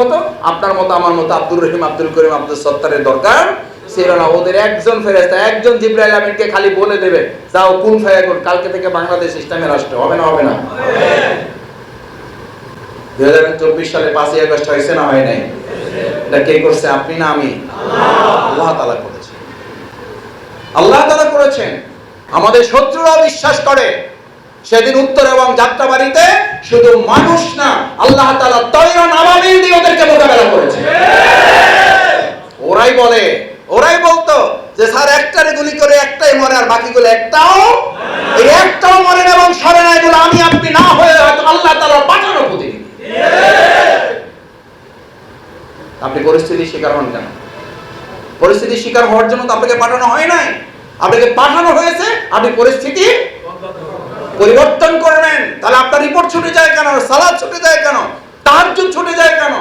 হতো? আপনার মতো আমার মতো আব্দুর রহিম, আব্দুল করিম, আব্দুল সত্তারের দরকার ছিল না। ওদের একজন ফেরেশতা, একজন জিবরাইল আমিনকে খালি বলে দেবে, যাও কুন ফায়াকুন, কালকে থেকে বাংলাদেশ ইসলামের রাষ্ট্র হবে না? হবে না? 2024 সালে 5ই আগস্ট হয়েছে না হয় নাই? এটা কে করছে? আপনি না আমি? আল্লাহ তাআলা করেছেন। আল্লাহ তাআলা করেছেন। আমাদের শত্রুরাও বিশ্বাস করে সেদিন উত্তর এবং যাত্রাবাড়িতে শুধু মানুষ না, আল্লাহ তাআলা তয়রন আবাবিল দিয়ে ওদেরকে মোকাবেলা করেছে। ওরাই বলতো যে স্যার একটারে গুলি করে একটাই মরে, আর বাকিগুলো একটাও মরে না এবং সরে না। এগুলো আমি আপনি না হয়ে হয়তো আল্লাহ তাআলার পাঠানো প্রতিনিধি। আপনি পরিস্থিতির শিকার হন কেন? পরিস্থিতির শিকার হওয়ার জন্য তো আপনাকে পাঠানো হয় নাই। আপনাকে পাঠানো হয়েছে আপনি পরিস্থিতি পরিবর্তন করবেন। তাহলে আপনার রিপোর্ট ছুটে যায় কেন? সালাত ছুটে যায় কেন? তাহাজ্জুদ ছুটে যায় কেন?